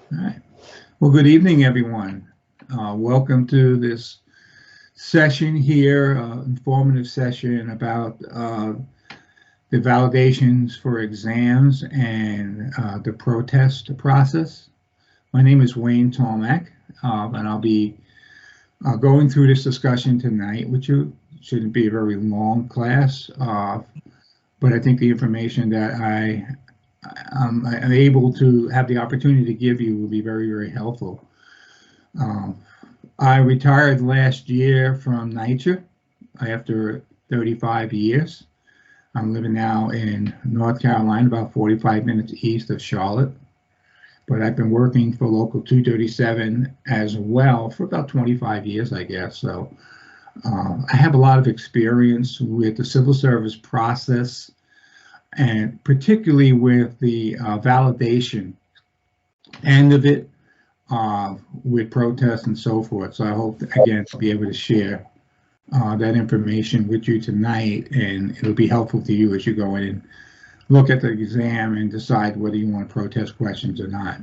All right. Well, good evening, everyone. Welcome to this session here, informative session about the validations for exams and the protest process. My name is Wayne Tomac, and I'll be going through this discussion tonight, which shouldn't be a very long class, but I think the information that I'm able to have the opportunity to give you will be very, very helpful. I retired last year from NYCHA after 35 years. I'm living now in North Carolina, about 45 minutes east of Charlotte. But I've been working for Local 237 as well for about 25 years, I guess. So I have a lot of experience with the civil service process, and particularly with the validation end of it, with protests and so forth. So I hope, again, to be able to share that information with you tonight, and it'll be helpful to you as you go in and look at the exam and decide whether you want to protest questions or not.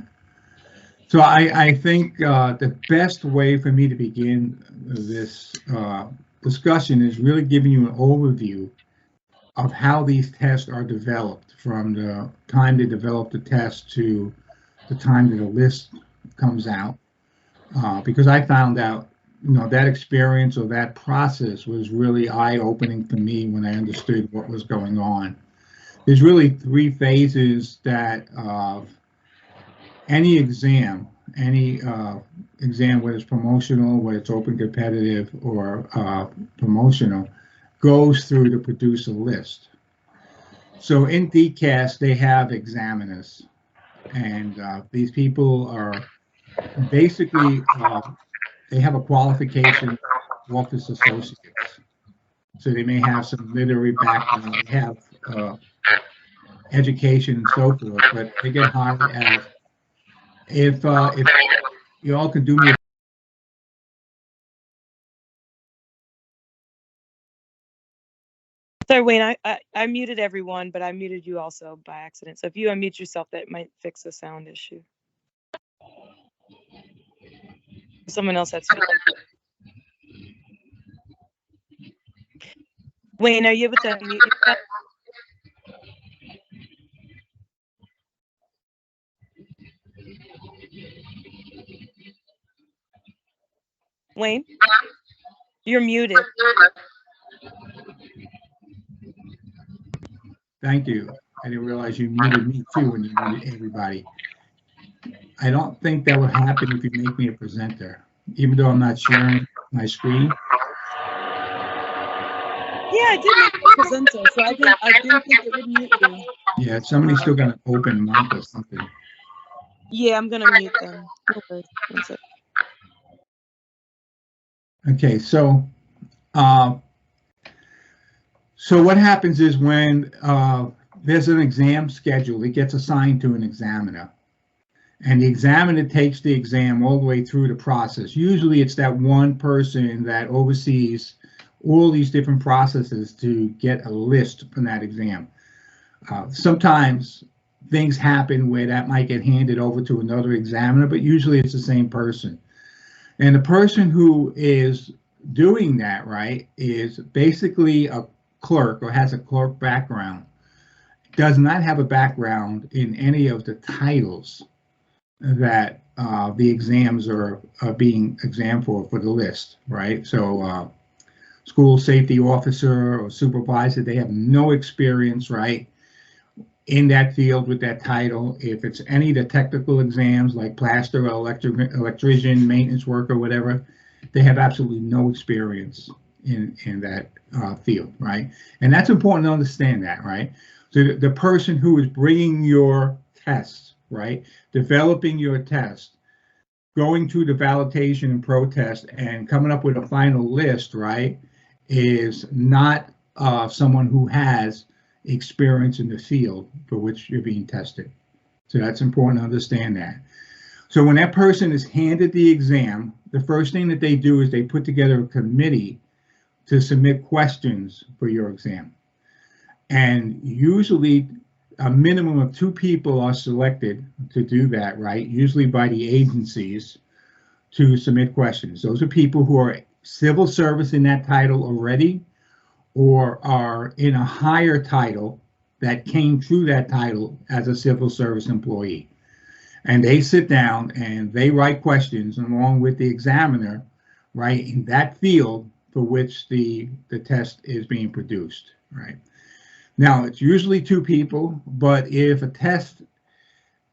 So I think the best way for me to begin this discussion is really giving you an overview of how these tests are developed from the time they develop the test to the time that the list comes out, because I found out, that experience or that process was really eye-opening for me when I understood what was going on. There's really three phases that any exam, whether it's promotional, whether it's open competitive or promotional, goes through to produce a list. So in DCAS, they have examiners, and these people are basically, they have a qualification office associates. So they may have some literary background, they have education and so forth, but they get hired as, if you all could do me a Sorry, Wayne, I muted everyone, but I muted you also by accident. So if you unmute yourself, that might fix the sound issue. Someone else had spoken. Wayne, are you able to unmute yourself? Wayne, you're muted. Thank you. I didn't realize you muted me too when you muted everybody. I don't think that would happen if you make me a presenter, even though I'm not sharing my screen. Yeah, I did make you a presenter, so I didn't think it would mute you. Yeah, somebody's still got an open mic or something. Yeah, I'm gonna mute them. Okay, one second. Okay, so what happens is when there's an exam schedule, it gets assigned to an examiner. And the examiner takes the exam all the way through the process. Usually it's that one person that oversees all these different processes to get a list from that exam. Sometimes things happen where that might get handed over to another examiner, but usually it's the same person. And the person who is doing that, right, is basically a clerk or has a clerk background, does not have a background in any of the titles that the exams are being examined for the list, right? So school safety officer or supervisor, they have no experience, right, in that field with that title. If it's any of the technical exams like plaster, electrician, maintenance worker, whatever, they have absolutely no experience in that field, right? And that's important to understand that, right? So the person who is bringing your tests, right, developing your test, going through the validation and protest and coming up with a final list, right, is not someone who has experience in the field for which you're being tested. So that's important to understand that. So when that person is handed the exam, the first thing that they do is they put together a committee to submit questions for your exam. And usually a minimum of 2 people are selected to do that, right? Usually by the agencies to submit questions. Those are people who are civil service in that title already, or are in a higher title that came through that title as a civil service employee. And they sit down and they write questions along with the examiner, right, in that field for which the test is being produced, right? Now, it's usually 2 people, but if a test,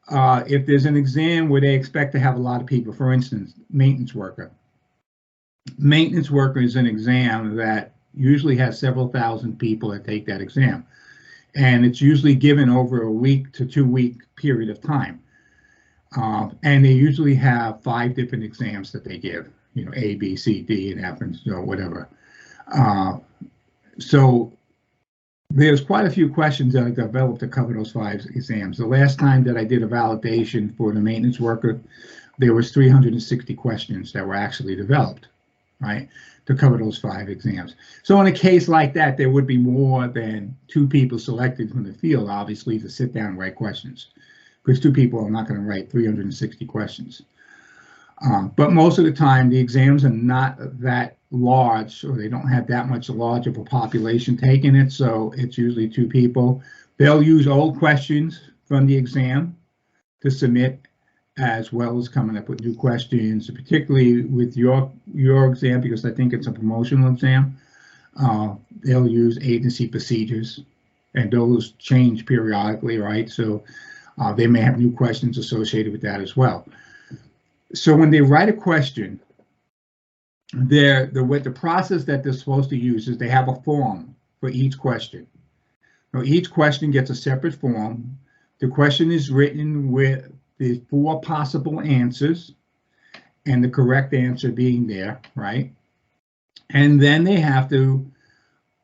if there's an exam where they expect to have a lot of people, for instance, maintenance worker. Maintenance worker is an exam that usually has several thousand people that take that exam. And it's usually given over a week to 2 week period of time. And they usually have 5 different exams that they give, you know, A, B, C, D, and F, and you know, whatever. So there's quite a few questions that I developed to cover those 5 exams. The last time that I did a validation for the maintenance worker, there was 360 questions that were actually developed, right, to cover those 5 exams. So in a case like that, there would be more than 2 people selected from the field, obviously, to sit down and write questions, because 2 people are not going to write 360 questions. But most of the time, the exams are not that large, or they don't have that much large of a population taking it, so it's usually 2 people. They'll use old questions from the exam to submit, as well as coming up with new questions, particularly with your exam, because I think it's a promotional exam. They'll use agency procedures, and those change periodically, right? So they may have new questions associated with that as well. So when they write a question, the process that they're supposed to use is they have a form for each question. Now, each question gets a separate form. The question is written with the 4 possible answers and the correct answer being there, right? And then they have to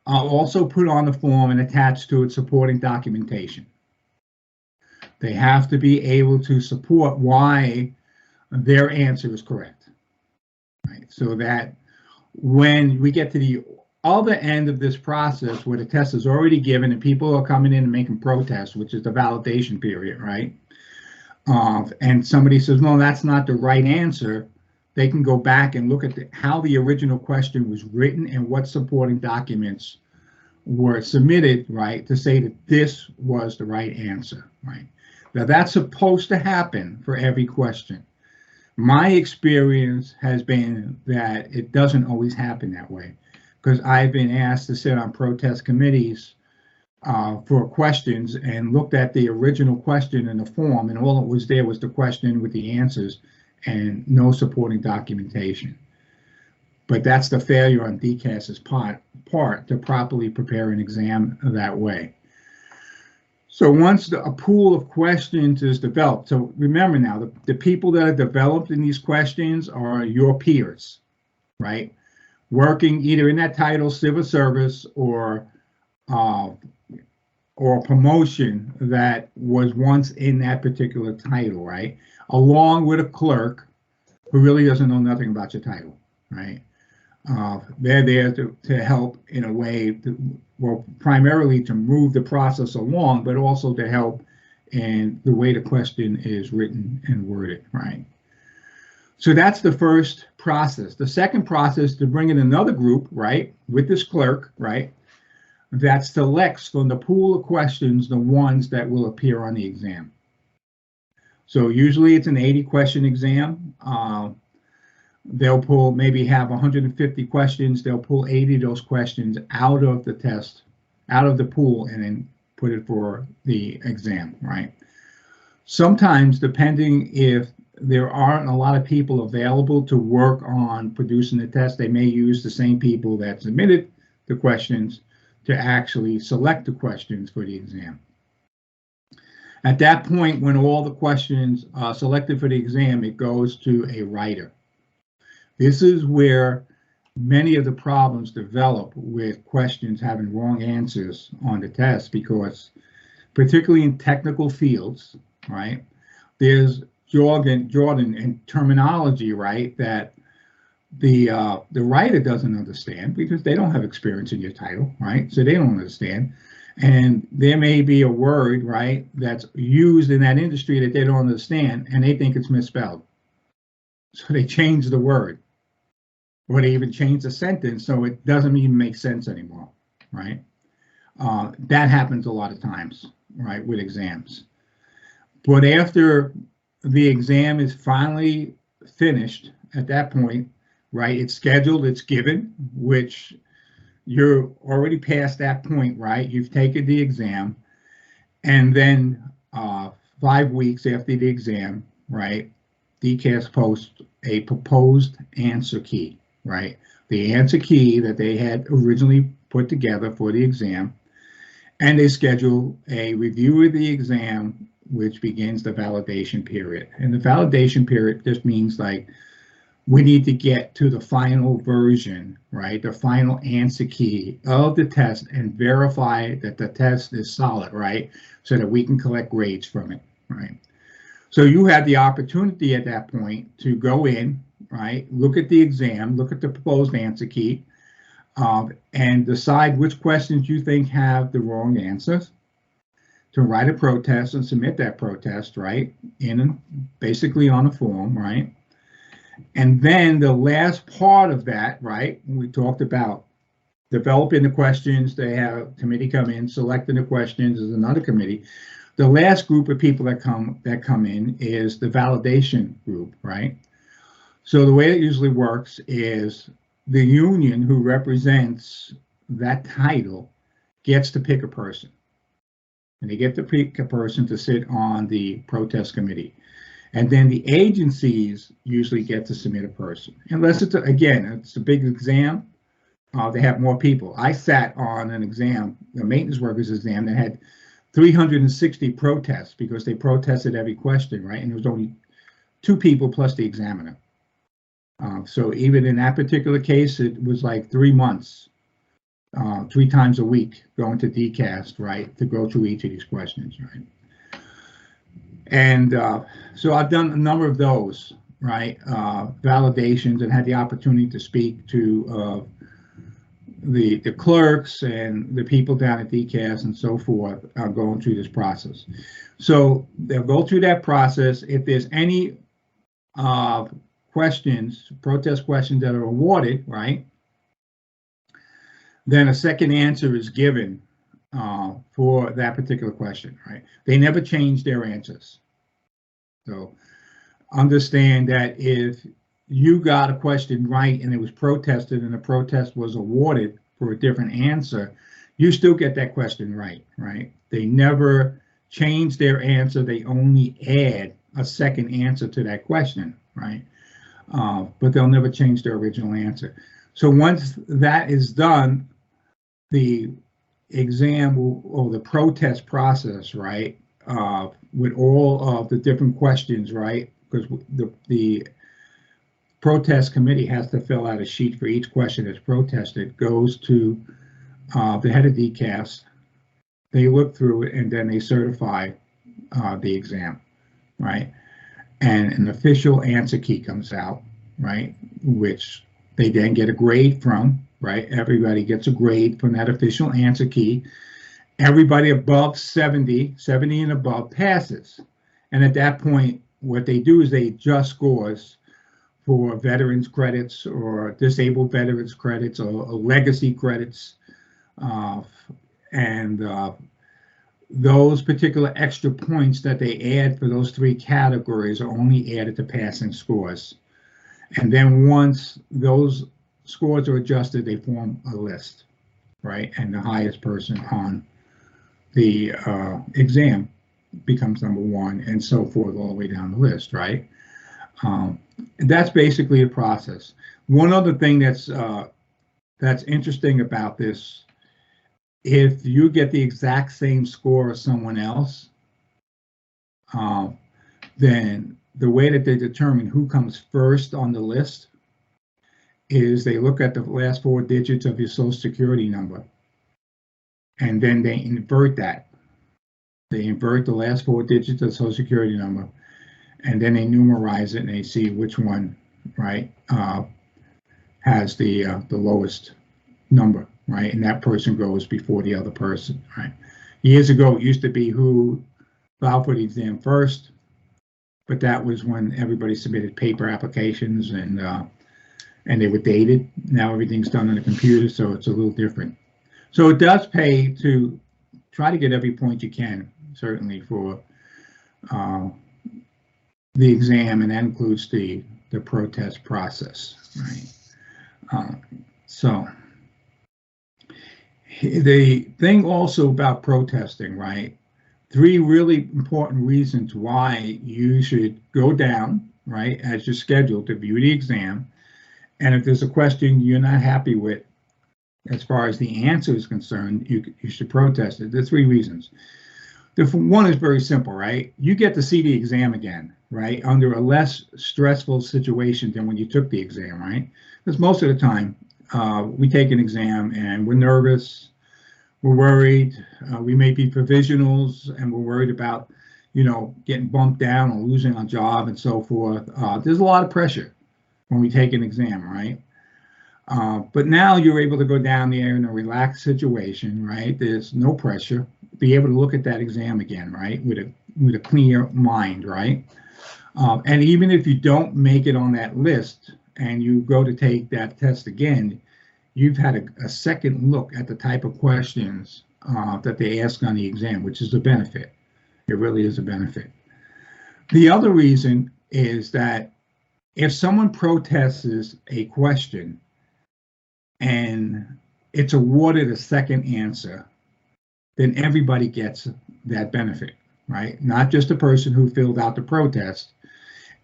also put on the form and attach to it supporting documentation. They have to be able to support why their answer is correct, right? So that when we get to the other end of this process where the test is already given and people are coming in and making protests, which is the validation period, right? And somebody says, no, that's not the right answer, they can go back and look at how the original question was written and what supporting documents were submitted, right, to say that this was the right answer, right? Now, that's supposed to happen for every question. My experience has been that it doesn't always happen that way, because I've been asked to sit on protest committees for questions and looked at the original question in the form, and all that was there was the question with the answers and no supporting documentation. But that's the failure on DCAS's part to properly prepare an exam that way. So once a pool of questions is developed, so remember now, the people that are developed in these questions are your peers, right? Working either in that title, civil service, or a promotion that was once in that particular title, right? Along with a clerk who really doesn't know nothing about your title, right? They're there to help in a way, well, primarily to move the process along, but also to help in the way the question is written and worded, right? So that's the first process. The second process, to bring in another group, right, with this clerk, right, that selects from the pool of questions the ones that will appear on the exam. So usually it's an 80-question exam. They'll pull, maybe have 150 questions. They'll pull 80 of those questions out of the test, out of the pool, and then put it for the exam, right? Sometimes, depending if there aren't a lot of people available to work on producing the test, they may use the same people that submitted the questions to actually select the questions for the exam. At that point, when all the questions are selected for the exam, it goes to a writer. This is where many of the problems develop with questions having wrong answers on the test, because particularly in technical fields, right, there's jargon and terminology, right, that the writer doesn't understand because they don't have experience in your title, right? So they don't understand. And there may be a word, right, that's used in that industry that they don't understand, and they think it's misspelled. So they change the word, or they even change the sentence so it doesn't even make sense anymore, right? That happens a lot of times, right, with exams. But after the exam is finally finished, at that point, right, it's scheduled, it's given, which you're already past that point, right? You've taken the exam, and then 5 weeks after the exam, right, DCAS posts a proposed answer key, right? The answer key that they had originally put together for the exam, and they schedule a review of the exam, which begins the validation period. And the validation period just means like we need to get to the final version, right? The final answer key of the test and verify that the test is solid, right? So that we can collect grades from it, right? So you have the opportunity at that point to go in, right? Look at the exam, look at the proposed answer key, and decide which questions you think have the wrong answers, to write a protest and submit that protest, right? Basically on a form, right? And then the last part of that, right? We talked about developing the questions. They have a committee come in, selecting the questions is another committee. The last group of people that come in is the validation group, right? So the way it usually works is the union who represents that title gets to pick a person. And they get to pick a person to sit on the protest committee. And then the agencies usually get to submit a person. Unless it's, it's a big exam, they have more people. I sat on an exam, the maintenance workers exam, that had 360 protests because they protested every question, right? And there was only 2 people plus the examiner. So even in that particular case, it was like 3 months, 3 times a week going to DCAS, right, to go through each of these questions, right? And so I've done a number of those, right, validations, and had the opportunity to speak to the clerks and the people down at DCAS and so forth going through this process. So they'll go through that process. If there's any questions, protest questions that are awarded, right, then a second answer is given for that particular question, right? They never change their answers. So understand that if you got a question right and it was protested and the protest was awarded for a different answer, you still get that question right, right? They never change their answer. They only add a second answer to that question, right? But they'll never change their original answer. So once that is done, the exam or the protest process, right, with all of the different questions, right, because the protest committee has to fill out a sheet for each question that's protested, goes to the head of DCAS. They look through it and then they certify the exam, right? And an official answer key comes out, right, which they then get a grade from, right? Everybody gets a grade from that official answer key. Everybody above 70 and above passes. And at that point, what they do is they adjust scores for veterans credits or disabled veterans credits or legacy credits. Those particular extra points that they add for those 3 categories are only added to passing scores. And then once those scores are adjusted, they form a list, right? And the highest person on the exam becomes number 1, and so forth all the way down the list, right? That's basically the process. One other thing that's interesting about this, if you get the exact same score as someone else, then the way that they determine who comes first on the list is they look at the last 4 digits of your social security number, and then they invert that. They invert the last 4 digits of the social security number, and then they numerize it and they see which one, right, has the lowest number, right? And that person goes before the other person, right? Years ago, it used to be who filed for the exam first, but that was when everybody submitted paper applications and they were dated. Now everything's done on a computer, so it's a little different. So it does pay to try to get every point you can, certainly for the exam, and that includes the protest process, right? So the thing also about protesting, right? 3 really important reasons why you should go down, right, as you're scheduled to view the exam. And if there's a question you're not happy with, as far as the answer is concerned, you should protest it. There are 3 reasons. The one is very simple, right? You get to see the exam again, right, under a less stressful situation than when you took the exam, right? Because most of the time, we take an exam and we're nervous, we're worried, we may be provisionals, and we're worried about, you know, getting bumped down or losing our job and so forth. There's a lot of pressure when we take an exam, right? But now you're able to go down there in a relaxed situation, right? There's no pressure. Be able to look at that exam again, right? With a clear mind, right? And even if you don't make it on that list and you go to take that test again, you've had a second look at the type of questions that they ask on the exam, which is a benefit. It really is a benefit. The other reason is that if someone protests a question and it's awarded a second answer, then everybody gets that benefit, right? Not just the person who filled out the protest.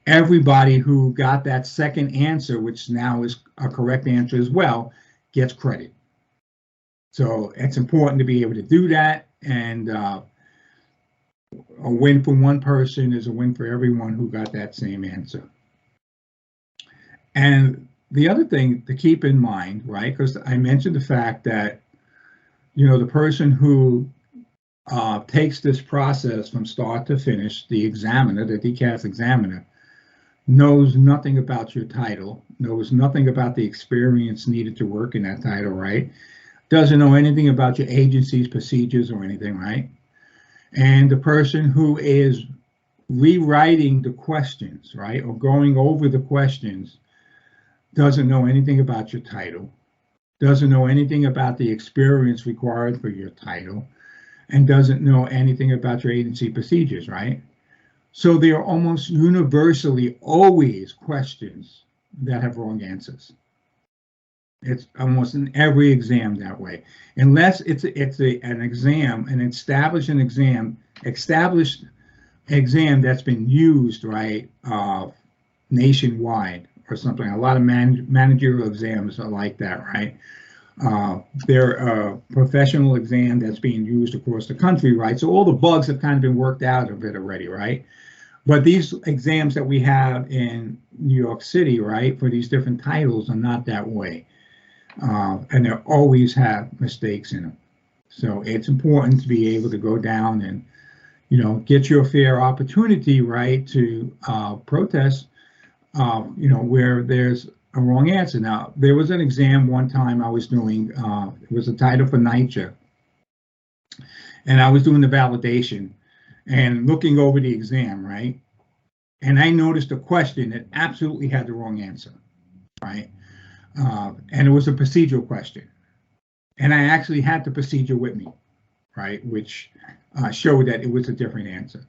Everybody who got that second answer, which now is a correct answer as well, gets credit. So it's important to be able to do that, and a win for one person is a win for everyone who got that same answer. And the other thing to keep in mind, right, because I mentioned the fact that, you know, the person who takes this process from start to finish, the examiner, the DCAS examiner, knows nothing about your title, knows nothing about the experience needed to work in that title, right? Doesn't know anything about your agency's procedures or anything, right? And the person who is rewriting the questions, right, or going over the questions, doesn't know anything about your title, doesn't know anything about the experience required for your title, and doesn't know anything about your agency procedures, right? So there are almost universally always questions that have wrong answers. It's almost in every exam that way, unless it's an exam, an established exam that's been used, right, nationwide or something. A lot of managerial exams are like that, right? They're a professional exam that's being used across the country, right? So all the bugs have kind of been worked out of it already, right? But these exams that we have in New York City, right, for these different titles are not that way. And they always have mistakes in them. So it's important to be able to go down and, you know, get your fair opportunity, right, to protest, you know, where there's a wrong answer. Now, there was an exam one time I was doing, it was a title for NYCHA, and I was doing the validation and looking over the exam, right? And I noticed a question that absolutely had the wrong answer, right? And it was a procedural question. And I actually had the procedure with me, right? Which showed that it was a different answer.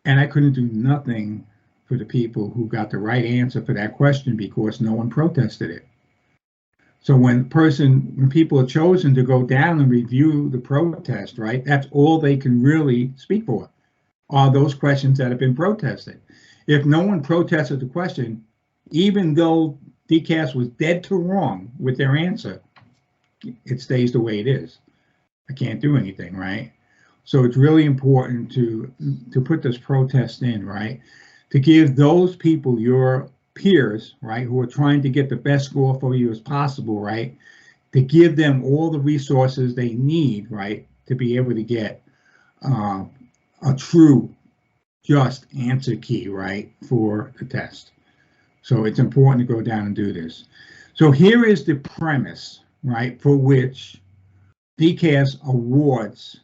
And I couldn't do nothing for the people who got the right answer for that question because no one protested it. So when people are chosen to go down and review the protest, right, that's all they can really speak for, are those questions that have been protested. If no one protested the question, even though DCAS was dead to wrong with their answer, it stays the way it is. I can't do anything, right? So it's really important to put this protest in, right? To give those people, your peers, right, who are trying to get the best score for you as possible, right, to give them all the resources they need, right, to be able to get a true, just answer key, right, for the test. So it's important to go down and do this. So here is the premise, right, for which DCAS awards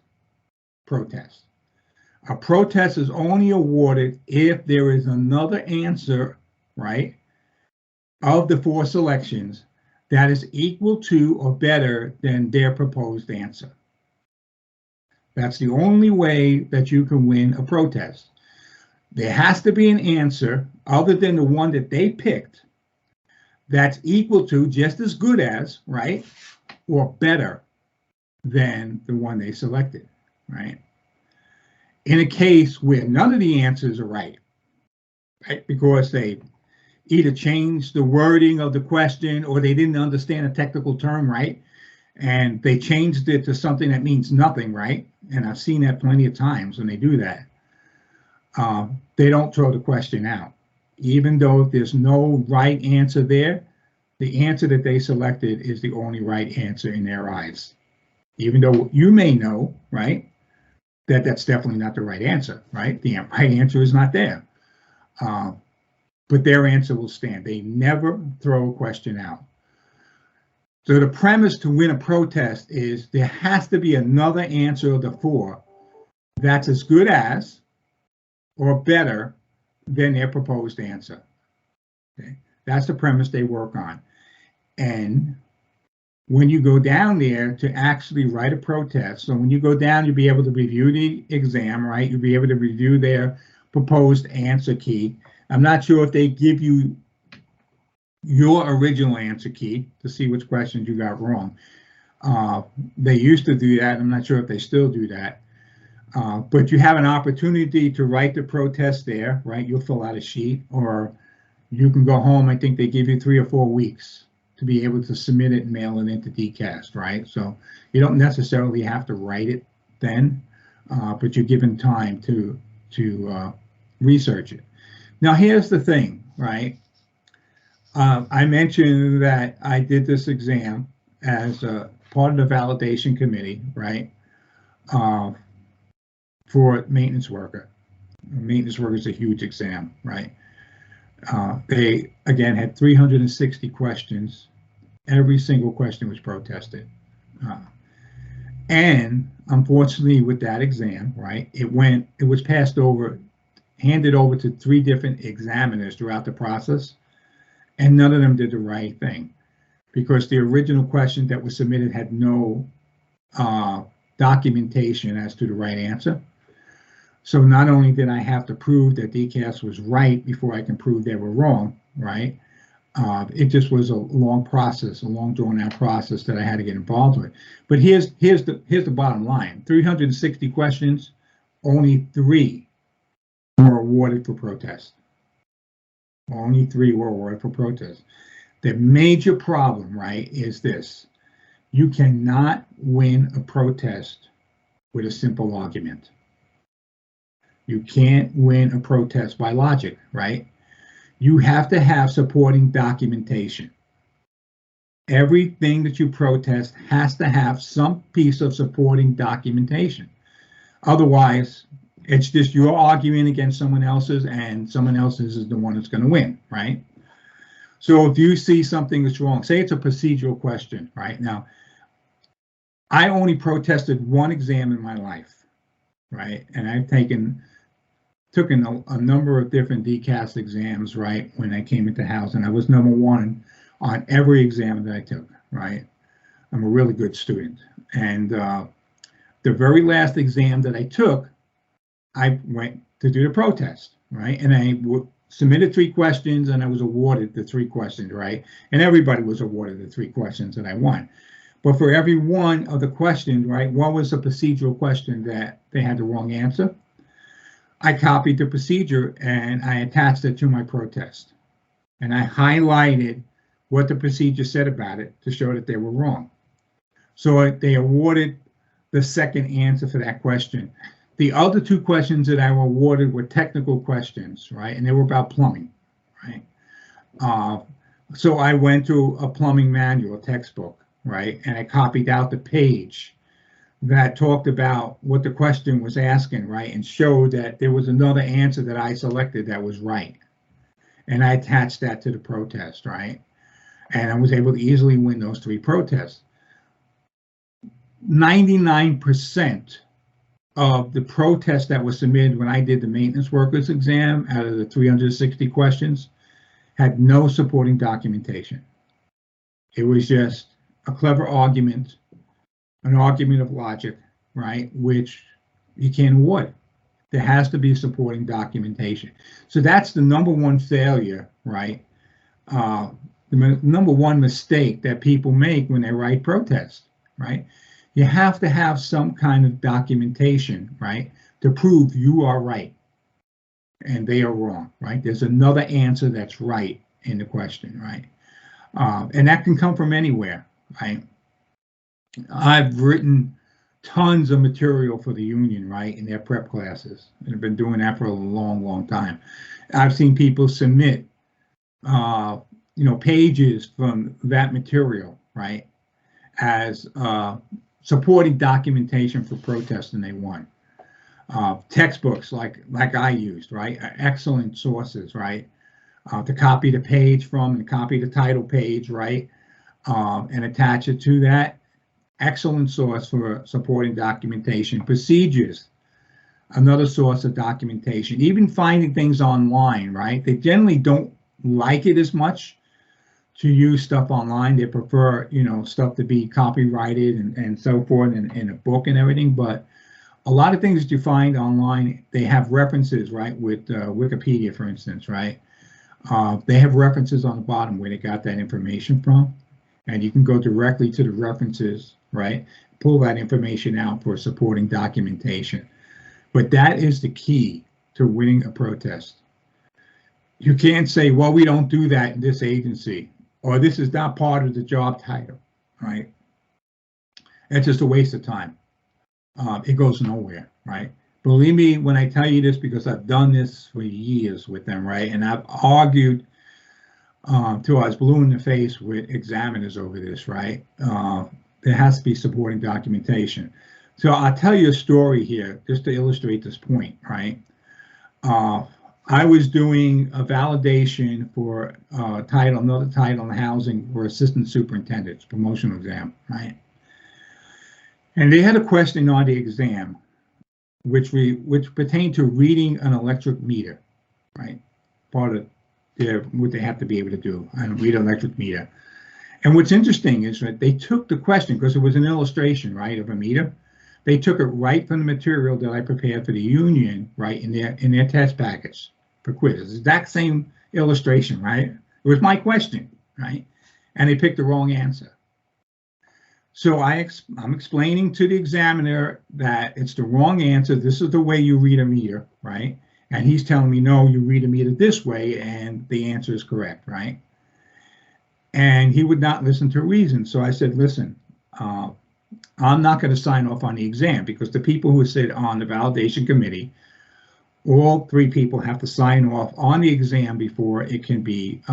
protest. A protest is only awarded if there is another answer, right, of the 4 selections that is equal to or better than their proposed answer. That's the only way that you can win a protest. There has to be an answer other than the one that they picked that's equal to, just as good as, right, or better than the one they selected, right? In a case where none of the answers are right, because they either changed the wording of the question or they didn't understand a technical term, right, and they changed it to something that means nothing, right? And I've seen that plenty of times when they do that. They don't throw the question out. Even though there's no right answer there, the answer that they selected is the only right answer in their eyes. Even though you may know, right, that that's definitely not the right answer, right? The right answer is not there. But their answer will stand. They never throw a question out. So the premise to win a protest is there has to be another answer of the 4 that's as good as or better than their proposed answer. Okay? That's the premise they work on. And when you go down there to actually write a protest, so when you go down, you'll be able to review the exam, right? You'll be able to review their proposed answer key. I'm not sure if they give you your original answer key to see which questions you got wrong. They used to do that. I'm not sure if they still do that. But you have an opportunity to write the protest there, right? You'll fill out a sheet, or you can go home. I think they give you 3 or 4 weeks to be able to submit it and mail it into DCAS, right? So you don't necessarily have to write it then, but you're given time to research it. Now, here's the thing, right? I mentioned that I did this exam as a part of the validation committee, right? For maintenance worker. Maintenance worker is a huge exam, right? They, again, had 360 questions. Every single question was protested. And unfortunately, with that exam, right, it was passed over, handed over to 3 different examiners throughout the process, and none of them did the right thing because the original question that was submitted had no documentation as to the right answer. So not only did I have to prove that DCAS was right before I can prove they were wrong, right? It just was a long process, a long drawn out process that I had to get involved with. But here's the bottom line: 360 questions, only 3 were awarded for protest. Only 3 were awarded for protest. The major problem, right, is this: you cannot win a protest with a simple argument. You can't win a protest by logic, right? You have to have supporting documentation. Everything that you protest has to have some piece of supporting documentation. Otherwise, it's just your argument against someone else's, and someone else's is the one that's going to win, right? So if you see something that's wrong, say it's a procedural question, right? Now, I only protested 1 exam in my life, right? And I've taken a number of different DCAS exams, right, when I came into housing. I was number 1 on every exam that I took, right? I'm a really good student. And the very last exam that I took, I went to do the protest, right? And I submitted 3 questions and I was awarded the 3 questions, right? And everybody was awarded the 3 questions that I won. But for every one of the questions, right, one was a procedural question that they had the wrong answer. I copied the procedure and I attached it to my protest. And I highlighted what the procedure said about it to show that they were wrong. So they awarded the second answer for that question. The other 2 questions that I were awarded were technical questions, right? And they were about plumbing, right? So I went to a plumbing manual, a textbook, right? And I copied out the page that talked about what the question was asking, right? And showed that there was another answer that I selected that was right. And I attached that to the protest, right? And I was able to easily win those 3 protests. 99% of the protests that were submitted when I did the maintenance workers exam out of the 360 questions had no supporting documentation. It was just a clever argument, an argument of logic, right, which you can't award. There has to be supporting documentation. So that's the number one failure, right? The number one mistake that people make when they write protests, right? You have to have some kind of documentation, right, to prove you are right and they are wrong, right? There's another answer that's right in the question, right? And that can come from anywhere, right? I've written tons of material for the union, right, in their prep classes. And I've been doing that for a long, long time. I've seen people submit, pages from that material, right, as supporting documentation for protesting they won. Textbooks like I used, right, excellent sources, right, to copy the page from and copy the title page, right, and attach it to that. Excellent source for supporting documentation. Procedures, another source of documentation. Even finding things online, right? They generally don't like it as much to use stuff online. They prefer, stuff to be copyrighted and so forth in a book and everything. But a lot of things that you find online, they have references, right? With Wikipedia, for instance, right? They have references on the bottom where they got that information from. And you can go directly to the references, right? Pull that information out for supporting documentation. But that is the key to winning a protest. You can't say, well, we don't do that in this agency, or this is not part of the job title, right? It's just a waste of time. It goes nowhere, right? Believe me when I tell you this, because I've done this for years with them, right? And I've argued till I was blue in the face with examiners over this, right? There has to be supporting documentation. So I'll tell you a story here just to illustrate this point, right? I was doing a validation for another title in housing for assistant superintendents, promotional exam, right? And they had a question on the exam, which pertained to reading an electric meter, right? Part of what they have to be able to do and read an electric meter. And what's interesting is that they took the question, because it was an illustration, right, of a meter. They took it right from the material that I prepared for the union, right, in their test package for quizzes. The exact same illustration, right? It was my question, right? And they picked the wrong answer. So I'm explaining to the examiner that it's the wrong answer. This is the way you read a meter, right? And he's telling me, no, you read a meter this way, and the answer is correct, right? And he would not listen to reason. So I said, listen, I'm not going to sign off on the exam, because the people who sit on the validation committee, all 3 people have to sign off on the exam before it can be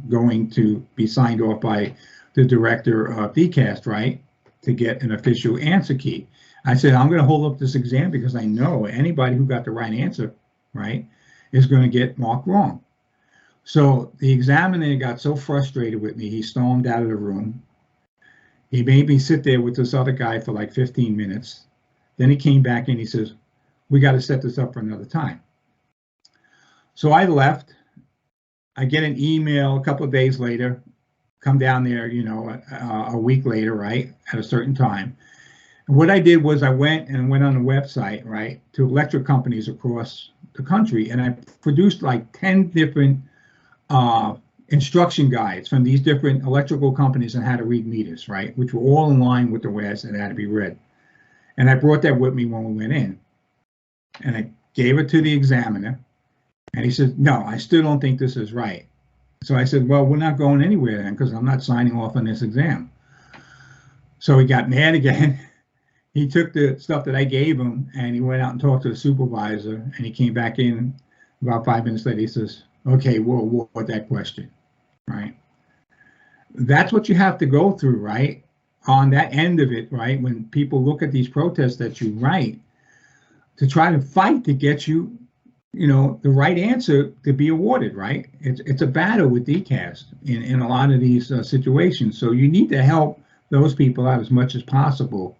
going to be signed off by the director of DCAST, right, to get an official answer key. I said, I'm going to hold up this exam because I know anybody who got the right answer, right, is going to get marked wrong. So the examiner got so frustrated with me, he stormed out of the room. He made me sit there with this other guy for like 15 minutes. Then he came back and he says, we got to set this up for another time. So I left. I get an email a couple of days later, come down there, a week later, right, at a certain time. And what I did was I went on the website, right, to electric companies across the country, and I produced like 10 different instruction guides from these different electrical companies on how to read meters, right, which were all in line with the way I said it had to be read. And I brought that with me when we went in, and I gave it to the examiner, and he said, no, I still don't think this is right. So I said, well, we're not going anywhere then, because I'm not signing off on this exam. So he got mad again. He took the stuff that I gave him and he went out and talked to the supervisor, and he came back in about 5 minutes later. He says, okay, we'll award that question, right? That's what you have to go through, right? On that end of it, right? When people look at these protests that you write, to try to fight to get you the right answer to be awarded, right? It's a battle with DCAS in a lot of these situations. So you need to help those people out as much as possible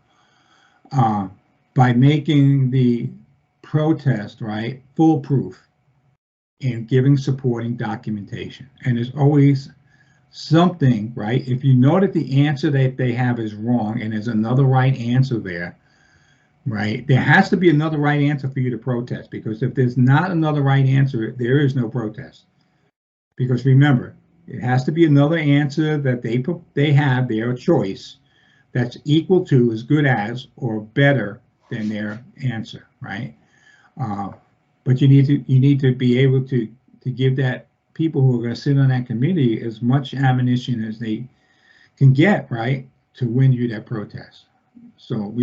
uh, by making the protest, right, foolproof and giving supporting documentation. And there's always something, right? If you know that the answer that they have is wrong and there's another right answer there, right? There has to be another right answer for you to protest, because if there's not another right answer, there is no protest. Because remember, it has to be another answer that they have their choice that's equal to, as good as, or better than their answer, right? But you need to be able to give that people who are going to sit on that committee as much ammunition as they can get, right, to win you that protest. So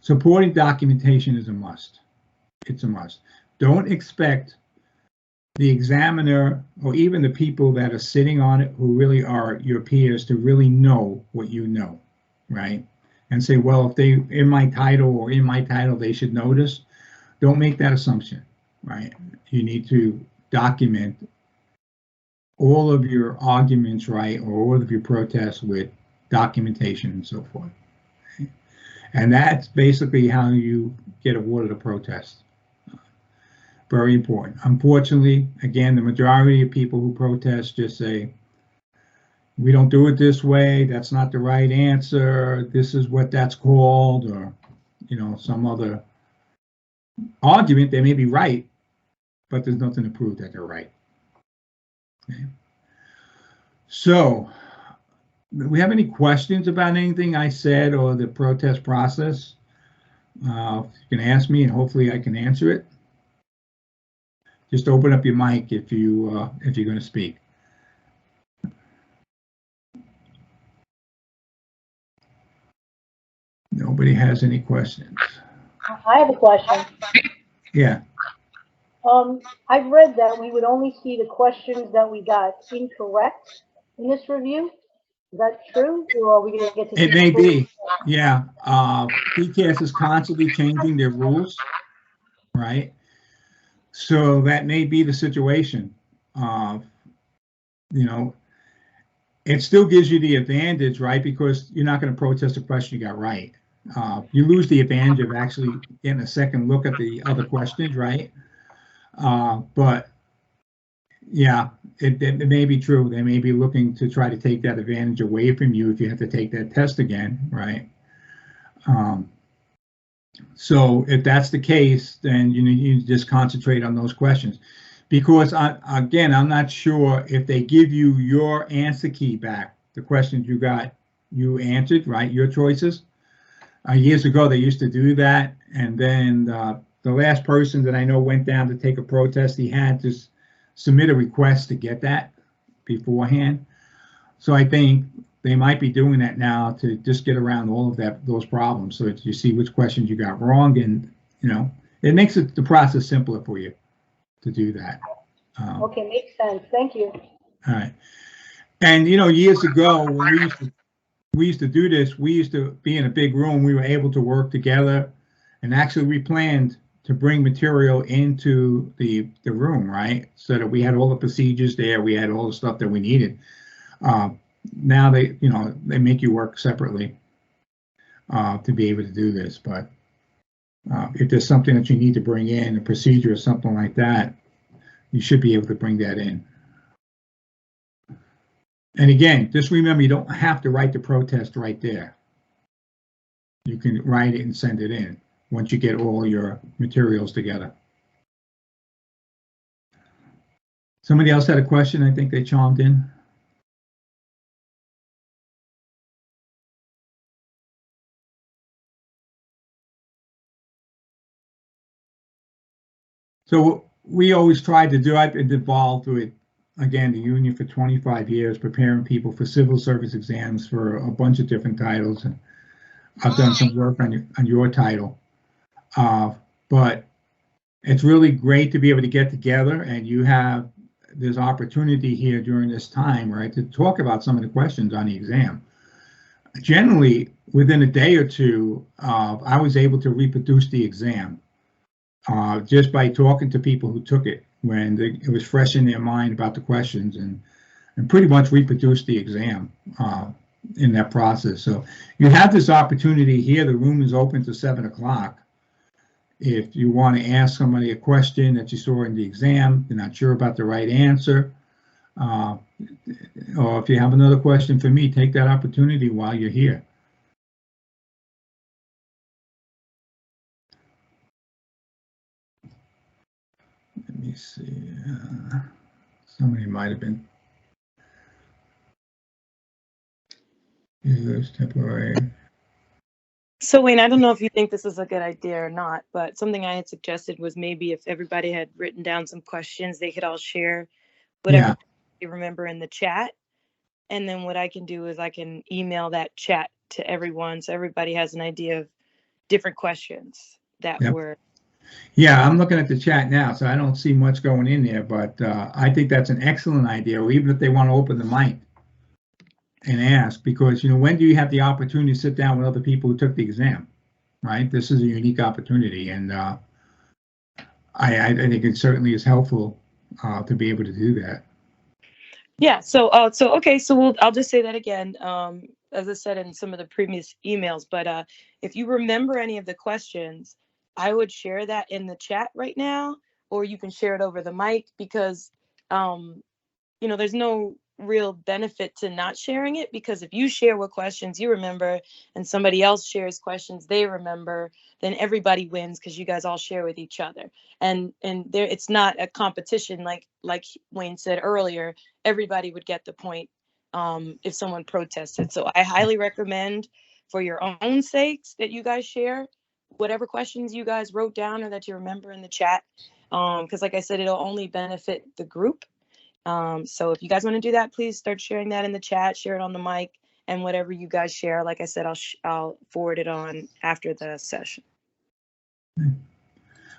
supporting documentation is a must. It's a must. Don't expect the examiner or even the people that are sitting on it, who really are your peers, to really know what you know, right? And say, well, if they in my title they should know this. Don't make that assumption, right? You need to document all of your arguments, right, or all of your protests with documentation and so forth. And that's basically how you get awarded a protest. Very important. Unfortunately, again, the majority of people who protest just say, we don't do it this way, that's not the right answer, this is what that's called, or some other argument. They may be right, but there's nothing to prove that they're right. Okay. So, do we have any questions about anything I said or the protest process? You can ask me, and hopefully I can answer it. Just open up your mic if you're going to speak. Nobody has any questions. I have a question. Yeah. I've read that we would only see the questions that we got incorrect in this review. Is that true, or are we going to get to? It may be. Yeah. DCAS is constantly changing their rules, right? So that may be the situation. It still gives you the advantage, right? Because you're not going to protest a question you got right. You lose the advantage of actually getting a second look at the other questions, right? But yeah, it may be true. They may be looking to try to take that advantage away from you if you have to take that test again, right? So if that's the case, then you just concentrate on those questions. Because again, I'm not sure if they give you your answer key back, the questions you answered, right, your choices. Years ago, they used to do that. And then the last person that I know went down to take a protest, he had to submit a request to get that beforehand. So I think they might be doing that now to just get around all of those problems, so that you see which questions you got wrong, and it makes the process simpler for you to do that. Okay, makes sense. Thank you. All right. And years ago, when we used to do this, we used to be in a big room. We were able to work together, and actually we planned to bring material into the room, right? So that we had all the procedures there, we had all the stuff that we needed. Now they make you work separately to be able to do this. But if there's something that you need to bring in, a procedure or something like that, you should be able to bring that in. And again, just remember, you don't have to write the protest right there. You can write it and send it in once you get all your materials together. Somebody else had a question. I think they chimed in. So we always tried to do, I've been involved with, again, the union for 25 years, preparing people for civil service exams for a bunch of different titles. And I've done some work on your title. But it's really great to be able to get together, and you have this opportunity here during this time, right, to talk about some of the questions on the exam. Generally, within a day or two, I was able to reproduce the exam. just by talking to people who took it when it was fresh in their mind about the questions, and pretty much reproduced the exam in that process. So you have this opportunity here. The room is open to 7 o'clock. If you want to ask somebody a question that you saw in the exam, you're not sure about the right answer, or if you have another question for me, take that opportunity while you're here. Let me see. Somebody might have been. Use temporary. So Wayne, I don't know if you think this is a good idea or not, but something I had suggested was maybe if everybody had written down some questions, they could all share whatever they remember in the chat. And then what I can do is I can email that chat to everyone, so everybody has an idea of different questions that were. Yeah, I'm looking at the chat now, so I don't see much going in there, but I think that's an excellent idea, or even if they want to open the mic and ask, because, you know, when do you have the opportunity to sit down with other people who took the exam, right? This is a unique opportunity, and I think it certainly is helpful to be able to do that. Yeah, so okay, so I'll just say that again, as I said in some of the previous emails, but if you remember any of the questions, I would share that in the chat right now, or you can share it over the mic, because you know, there's no real benefit to not sharing it, because if you share what questions you remember and somebody else shares questions they remember, then everybody wins, because you guys all share with each other. And there, it's not a competition like Wayne said earlier. Everybody would get the point if someone protested. So I highly recommend, for your own sakes, that you guys share whatever questions you guys wrote down or that you remember in the chat, because like I said, it'll only benefit the group. So if you guys want to do that, please start sharing that in the chat, share it on the mic, and whatever you guys share, like I said, I'll forward it on after the session.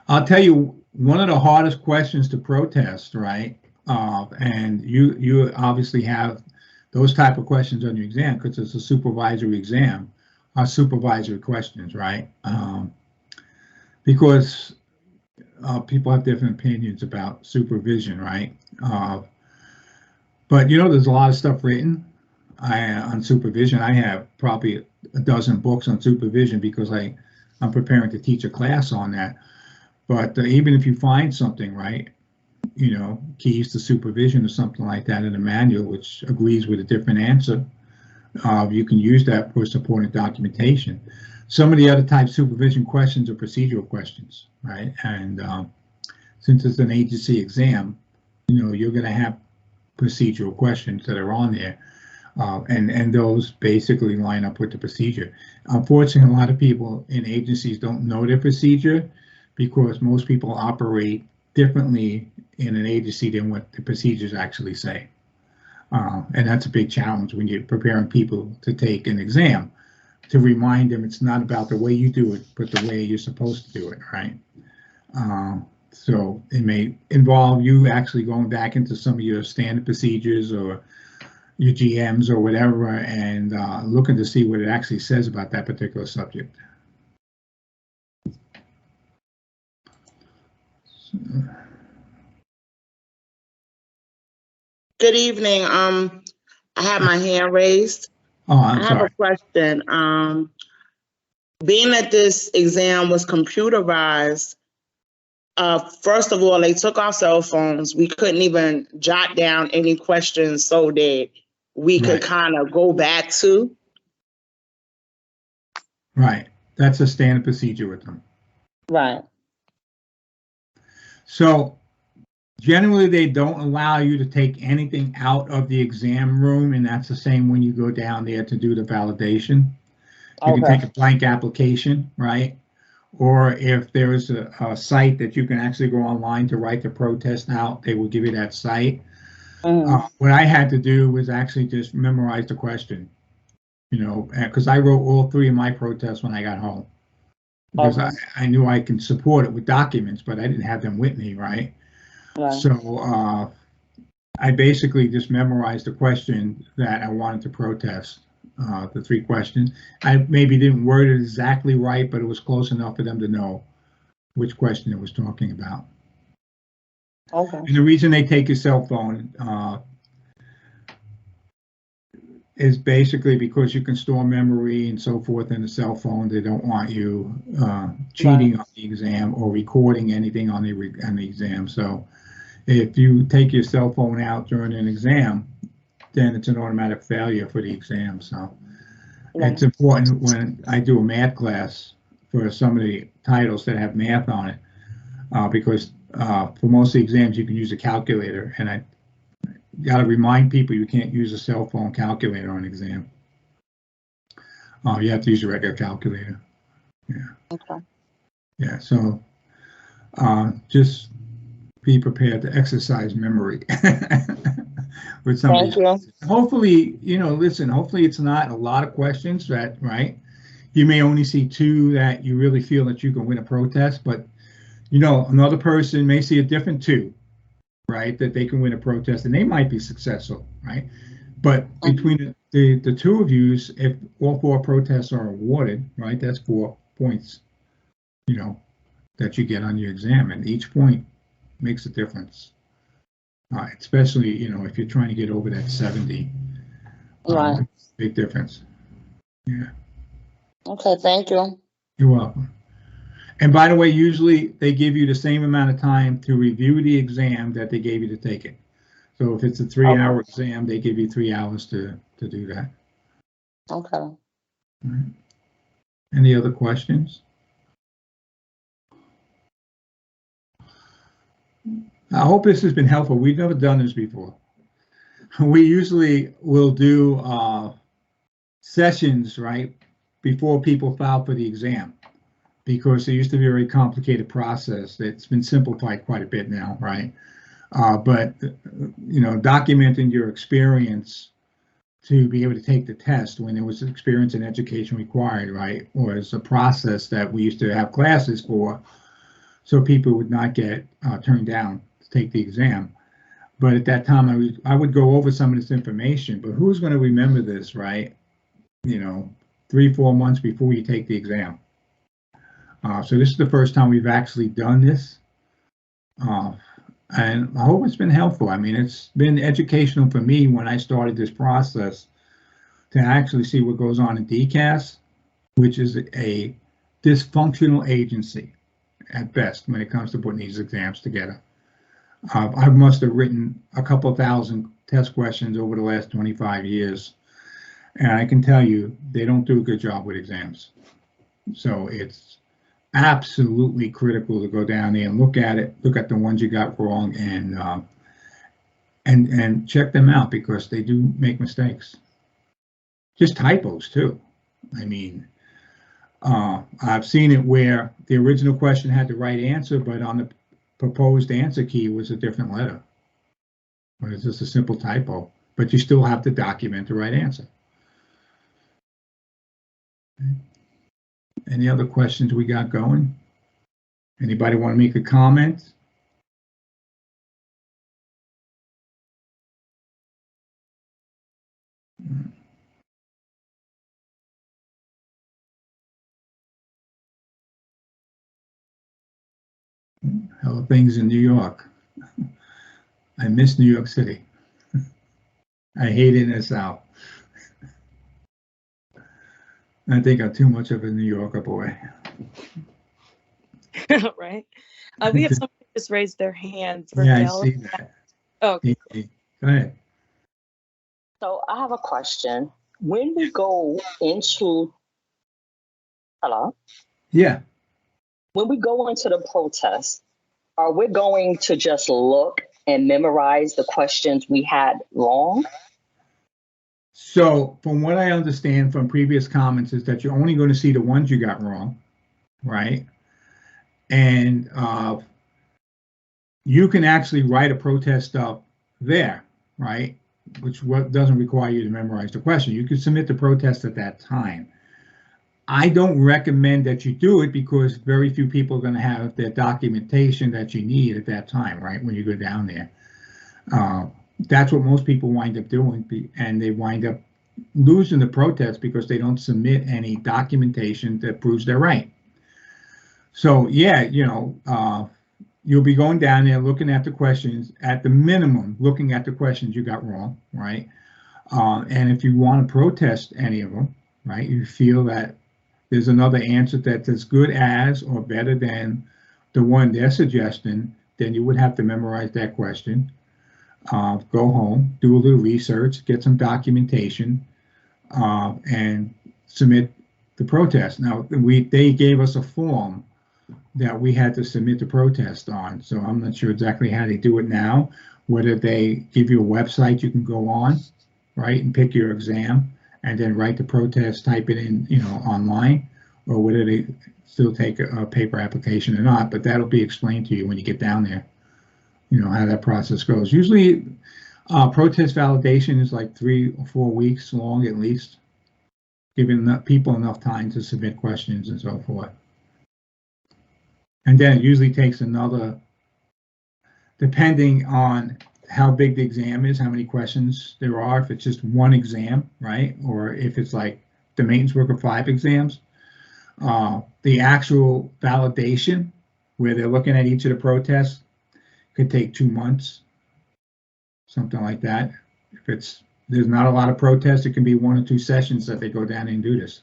I'll tell you, one of the hardest questions to protest, right? And you obviously have those type of questions on your exam, because it's a supervisory exam, supervisory questions, right? Because people have different opinions about supervision, right? But you know, there's a lot of stuff written on supervision. I have probably a dozen books on supervision, because I'm preparing to teach a class on that. But even if you find something, right, you know, keys to supervision or something like that in a manual which agrees with a different answer, you can use that for supporting documentation. Some of the other type supervision questions are procedural questions, right? And since it's an agency exam, you know, you're going to have procedural questions that are on there, and those basically line up with the procedure. Unfortunately, a lot of people in agencies don't know their procedure, because most people operate differently in an agency than what the procedures actually say. And that's a big challenge when you're preparing people to take an exam, to remind them it's not about the way you do it, but the way you're supposed to do it, right? So it may involve you actually going back into some of your standard procedures or your GMs or whatever, and looking to see what it actually says about that particular subject. Good evening. I have my hand raised. Oh, I'm sorry. I have a question. Being that this exam was computerized, first of all, they took our cell phones. We couldn't even jot down any questions so that we could kind of go back to. Right. That's a standard procedure with them. Right. So generally, they don't allow you to take anything out of the exam room, and that's the same when you go down there to do the validation. You can take a blank application, right? Or if there is a site that you can actually go online to write the protest out, they will give you that site. What I had to do was actually just memorize the question, you know, because I wrote all 3 of my protests when I got home. Because I knew I can support it with documents, but I didn't have them with me, right? So I basically just memorized the question that I wanted to protest, the 3 questions. I maybe didn't word it exactly right, but it was close enough for them to know which question it was talking about. Okay. And the reason they take your cell phone is basically because you can store memory and so forth in the cell phone. They don't want you cheating on the exam or recording anything on the exam. So if you take your cell phone out during an exam, then it's an automatic failure for the exam. So it's important when I do a math class for some of the titles that have math on it, because for most of the exams you can use a calculator, and I got to remind people you can't use a cell phone calculator on an exam. You have to use a regular calculator. Yeah. Okay. Yeah. So just be prepared to exercise memory with some of these. Hopefully, listen, hopefully it's not a lot of questions right? You may only see 2 that you really feel that you can win a protest, but another person may see a different 2, right? That they can win a protest and they might be successful, right? But between the 2 of you, if all 4 protests are awarded, right, that's 4 points, that you get on your exam, and each point makes a difference, especially if you're trying to get over that 70. Right. Big difference. Yeah. Okay, thank you. You're welcome. And by the way, usually they give you the same amount of time to review the exam that they gave you to take it. So if it's a 3-hour exam, they give you 3 hours to do that. Okay. All right. Any other questions? I hope this has been helpful. We've never done this before. We usually will do sessions, right, before people file for the exam, because it used to be a very complicated process. It's been simplified quite a bit now, right? But documenting your experience to be able to take the test when there was experience and education required, right, was a process that we used to have classes for, so people would not get turned down to take the exam. But at that time, I would go over some of this information, but who's going to remember this, right? 3-4 months before you take the exam. So this is the first time we've actually done this. And I hope it's been helpful. I mean, it's been educational for me when I started this process to actually see what goes on in DCAS, which is a dysfunctional agency at best when it comes to putting these exams together. I must have written a couple thousand test questions over the last 25 years. And I can tell you, they don't do a good job with exams. So it's absolutely critical to go down there and look at it, look at the ones you got wrong, and check them out, because they do make mistakes. Just typos too. I mean, I've seen it where the original question had the right answer, but on the proposed answer key was a different letter. Or it's just a simple typo, but you still have to document the right answer. Okay. Any other questions we got going? Anybody want to make a comment? How are things in New York? I miss New York City. I hate it in the South. I think I'm too much of a New Yorker boy. Right. We have somebody just raised their hand. For I see that. Oh, okay. Go ahead. So I have a question. When we go into, hello? Yeah. When we go into the protest, are we going to just look and memorize the questions we had wrong? So from what I understand from previous comments is that you're only going to see the ones you got wrong, right? And you can actually write a protest up there, right? Which doesn't require you to memorize the question. You can submit the protest at that time. I don't recommend that you do it because very few people are going to have the documentation that you need at that time, right? When you go down there. That's what most people wind up doing, and they wind up losing the protest because they don't submit any documentation that proves they're right. So yeah, you'll be going down there looking at the questions, at the minimum, looking at the questions you got wrong, right? And if you want to protest any of them, right, you feel that there's another answer that's as good as or better than the one they're suggesting, then you would have to memorize that question, go home, do a little research, get some documentation, and submit the protest. Now, they gave us a form that we had to submit the protest on, so I'm not sure exactly how they do it now, whether they give you a website you can go on, right, and pick your exam and then write the protest, type it in, online, or whether they still take a paper application or not. But that'll be explained to you when you get down there, how that process goes. Usually protest validation is like 3 or 4 weeks long at least, giving people enough time to submit questions and so forth. And then it usually takes another, depending on how big the exam is, how many questions there are, if it's just one exam, right? Or if it's like the maintenance worker 5 exams, the actual validation where they're looking at each of the protests could take 2 months, something like that. If there's not a lot of protests, it can be 1 or 2 sessions that they go down and do this.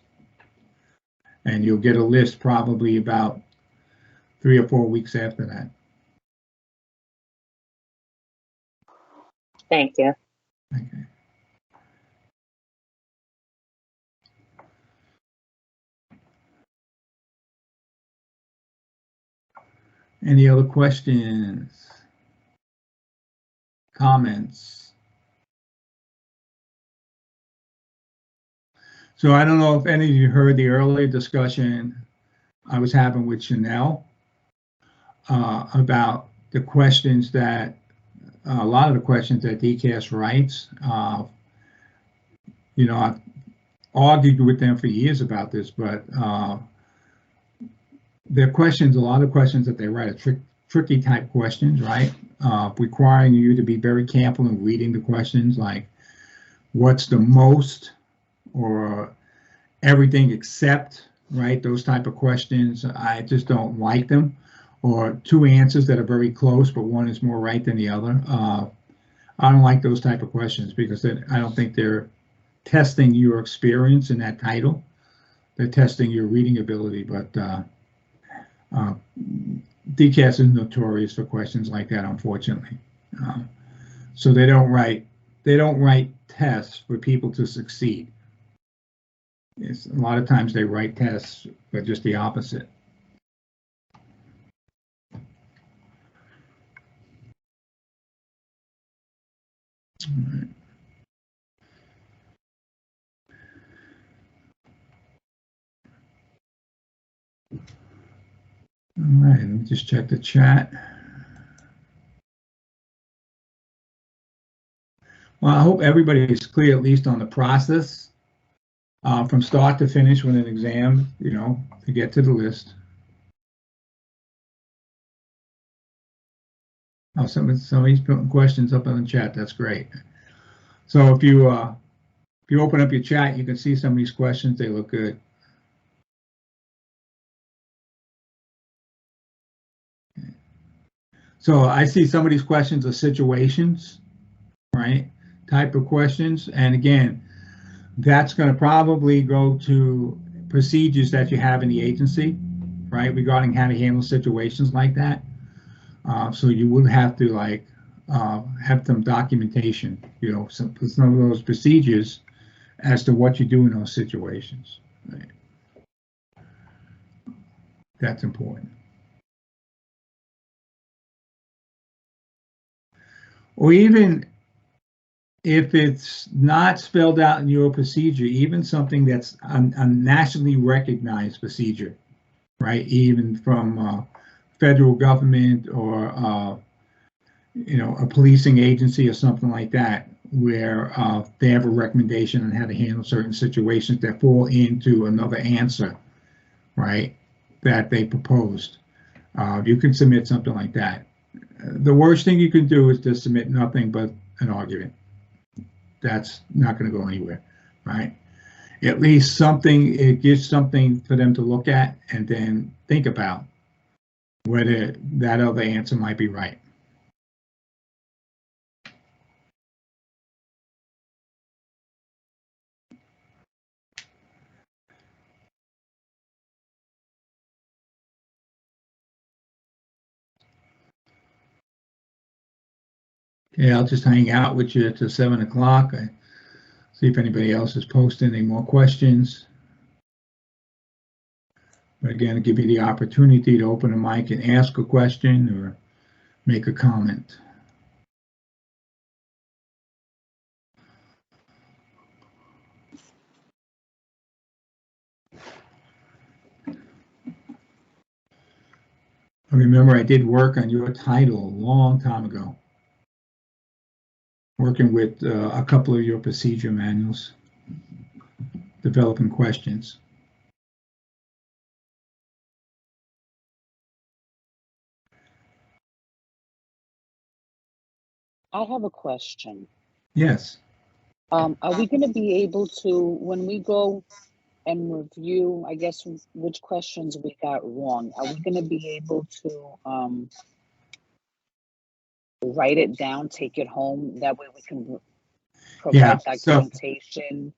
And you'll get a list probably about 3 or 4 weeks after that. Thank you. Okay. Any other questions? Comments? So I don't know if any of you heard the earlier discussion I was having with Chanel about the questions that, a lot of the questions that DCAS writes. I've argued with them for years about this, but their questions, a lot of questions that they write are tricky type questions, right? Requiring you to be very careful in reading the questions, like what's the most, or everything except, right? Those type of questions, I just don't like them. Or 2 answers that are very close, but one is more right than the other. I don't like those type of questions because I don't think they're testing your experience in that title. They're testing your reading ability, but DCAS is notorious for questions like that, unfortunately. So they don't write tests for people to succeed. A lot of times they write tests, but just the opposite. All right. All right, let me just check the chat. Well, I hope everybody is clear at least on the process from start to finish with an exam, to get to the list. Oh, somebody's putting questions up in the chat. That's great. So if you open up your chat, you can see some of these questions. They look good. So I see some of these questions are situations, right? Type of questions. And again, that's going to probably go to procedures that you have in the agency, right? Regarding how to handle situations like that. So you would have to have some documentation, some of those procedures as to what you do in those situations. Right? That's important. Or even if it's not spelled out in your procedure, even something that's a nationally recognized procedure, right? Even from federal government or a policing agency or something like that, where they have a recommendation on how to handle certain situations that fall into another answer, right, that they proposed. You can submit something like that. The worst thing you can do is to submit nothing but an argument. That's not going to go anywhere, right? At least something, it gives something for them to look at and then think about whether that other answer might be right. Okay, I'll just hang out with you till 7 o'clock. See if anybody else is posting any more questions. But again, I'll give you the opportunity to open a mic and ask a question or make a comment. Remember, I did work on your title a long time ago, working with a couple of your procedure manuals, developing questions. I have a question. Yes. Are we going to be able to, when we go and review, I guess, which questions we got wrong, are we going to be able to write it down, take it home? That way we can provide documentation.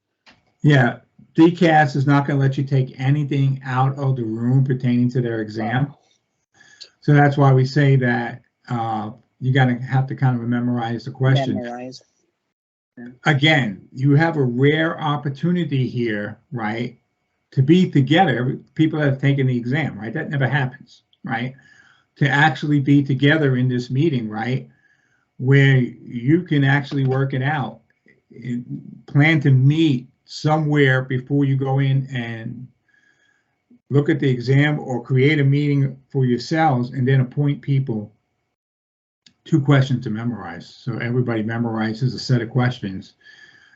Yeah, DCAS is not going to let you take anything out of the room pertaining to their exam. So that's why we say that you have to kind of memorize the question. Memorize. Again, you have a rare opportunity here, right, to be together. People that have taken the exam, right? That never happens, right? To actually be together in this meeting, right, where you can actually work it out. Plan to meet somewhere before you go in and look at the exam, or create a meeting for yourselves and then appoint people 2 questions to memorize. So everybody memorizes a set of questions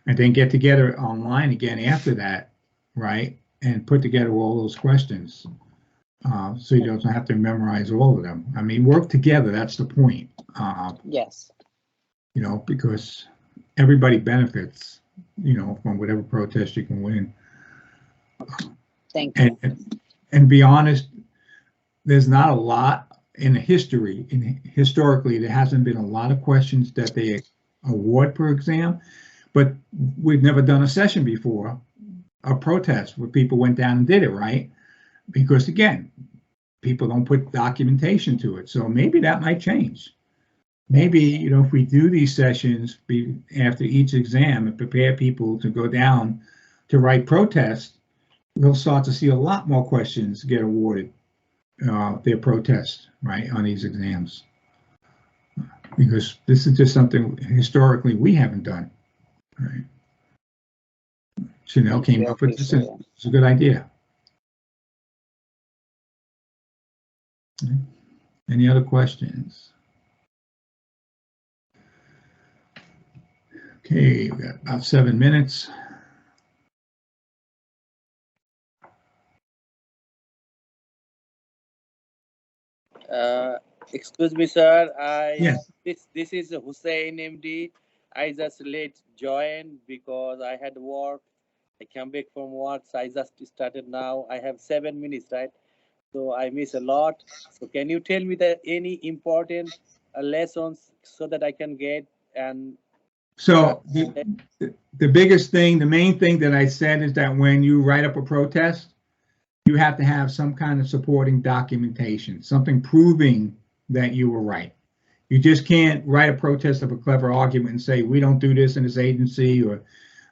and then get together online again after that, right? And put together all those questions. So you don't have to memorize all of them. I mean, work together, that's the point. Yes. You know, because everybody benefits, you know, from whatever protest you can win. Thank you. And be honest, there's not a lot in history, historically, there hasn't been a lot of questions that they award per exam, but we've never done a session before, a protest where people went down and did it, right? Because again, people don't put documentation to it. So maybe that might change. Maybe, you know, if we do these sessions after each exam and prepare people to go down to write protests, we'll start to see a lot more questions get awarded their protest, right, on these exams. Because this is just something historically we haven't done, right? Chanel came up with this. It's a good idea. Any other questions? Okay, we got about 7 minutes. Excuse me, sir. Yes. This is Hussein MD. I just late joined because I had work. I came back from work, so I just started now. I have 7 minutes, right? So I miss a lot. So can you tell me that any important lessons so that I can get and? So the biggest thing, the main thing that I said is that when you write up a protest, you have to have some kind of supporting documentation, something proving that you were right. You just can't write a protest of a clever argument and say, we don't do this in this agency, or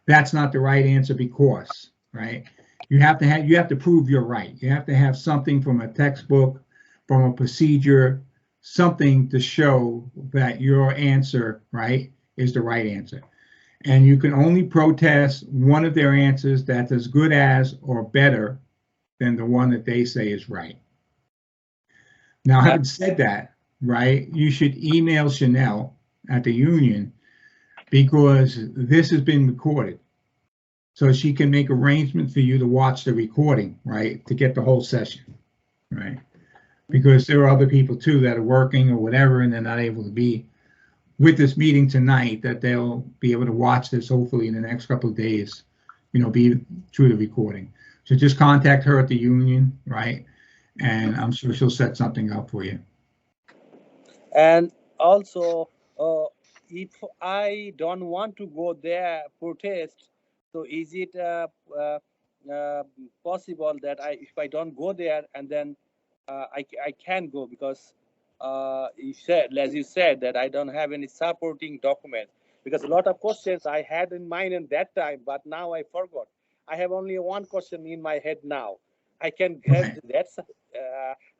that's not the right answer because, right? You have to prove you're right. You have to have something from a textbook, from a procedure, something to show that your answer, right, is the right answer. And you can only protest one of their answers that's as good as or better than the one that they say is right. Now, having said that, right, you should email Chanel at the union, because this has been recorded. So she can make arrangements for you to watch the recording, right, to get the whole session, right? Because there are other people too that are working or whatever, and they're not able to be with this meeting tonight, that they'll be able to watch this hopefully in the next couple of days, you know, be through the recording. So just contact her at the union, right? and I'm sure she'll set something up for you. And also, if I don't want to go there protest, so is it possible that if I don't go there and then I can go, because you said, as you said, that I don't have any supporting documents, because a lot of questions I had in mind at that time, but now I forgot. I have only one question in my head now. I can get that.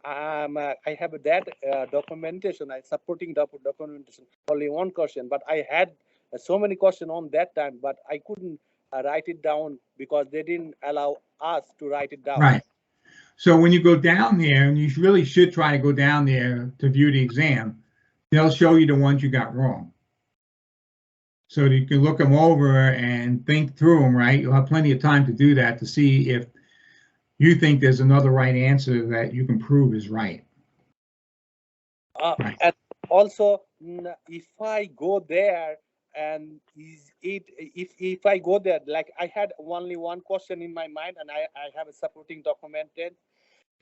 I have that documentation, supporting documentation, only one question, but I had so many questions on that time, but I couldn't write it down because they didn't allow us to write it down. Right. So when you go down there, and you really should try to go down there to view the exam, they'll show you the ones you got wrong. So you can look them over and think through them, right? You'll have plenty of time to do that, to see if you think there's another right answer that you can prove is right. Right. And also, if I go there, and if I go there, like I had only one question in my mind, and I have a supporting documented.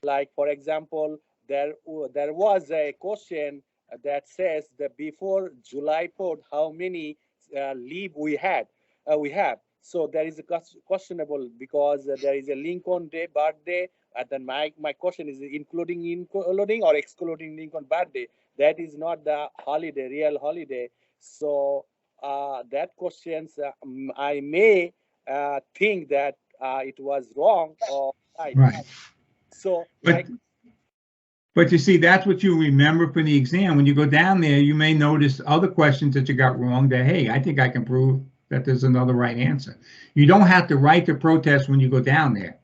Like, for example, there was a question that says that before July 4th, how many leave we have. So there is a questionable, because there is a Lincoln Day birthday, and then my question is including or excluding Lincoln birthday. That is not the holiday, real holiday. So that questions I may think that it was wrong or right. Right. So but you see, that's what you remember from the exam. When you go down there, you may notice other questions that you got wrong that, hey, I think I can prove that there's another right answer. You don't have to write the protest when you go down there.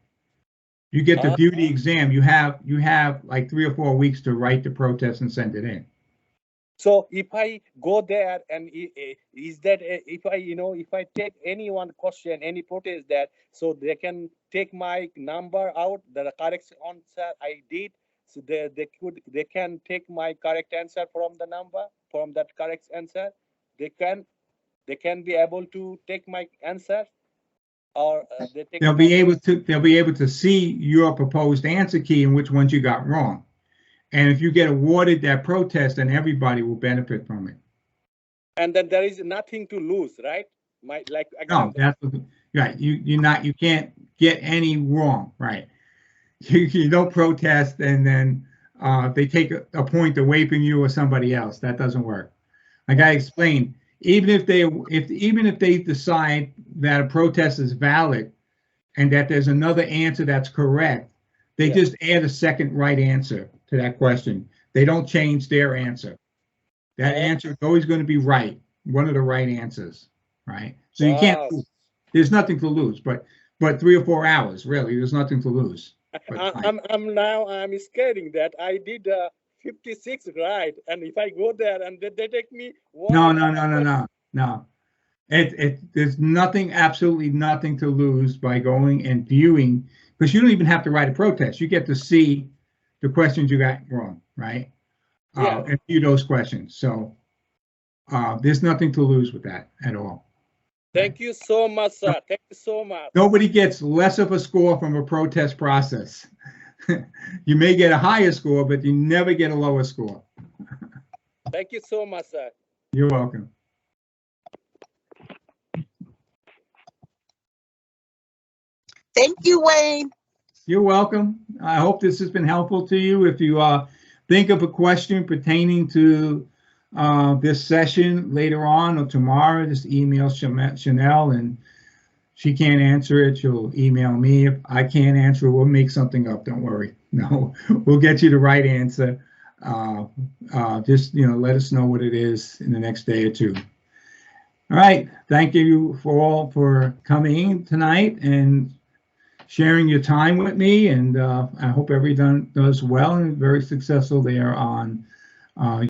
You get to view the exam. You have like 3 or 4 weeks to write the protest and send it in. So if I go there, and is that if I take any one question, any protest, that so they can take my number out, the correct answer I did, so they can take my correct answer from the number, from that correct answer. They can be able to take my answer, or they'll be able to see your proposed answer key and which ones you got wrong. And if you get awarded that protest, then everybody will benefit from it. And then there is nothing to lose, right? No, that's right. You can't get any wrong, right? You don't protest and then they take a point away from you or somebody else. That doesn't work. Like I explained, even if they decide that a protest is valid and that there's another answer that's correct, they just add a second right answer to that question. They don't change their answer. That answer is always going to be right, one of the right answers, right? So you can't lose. There's nothing to lose, but 3 or 4 hours, really, there's nothing to lose. I'm scared that I did 56 right, and if I go there and they take me No. There's nothing, absolutely nothing to lose by going and viewing, because you don't even have to write a protest. You get to see the questions you got wrong, right? And view those questions. So there's nothing to lose with that at all. Thank you so much, sir. Thank you so much. Nobody gets less of a score from a protest process. You may get a higher score, but you never get a lower score. Thank you so much, sir. You're welcome. Thank you, Wayne. You're welcome. I hope this has been helpful to you. If you think of a question pertaining to this session later on or tomorrow, just email Chanel, and she can't answer it, she'll email me. If I can't answer it, we'll make something up. Don't worry. No, we'll get you the right answer. Just let us know what it is in the next day or two. All right. Thank you all for coming in tonight and sharing your time with me. And I hope everyone does well and very successful there on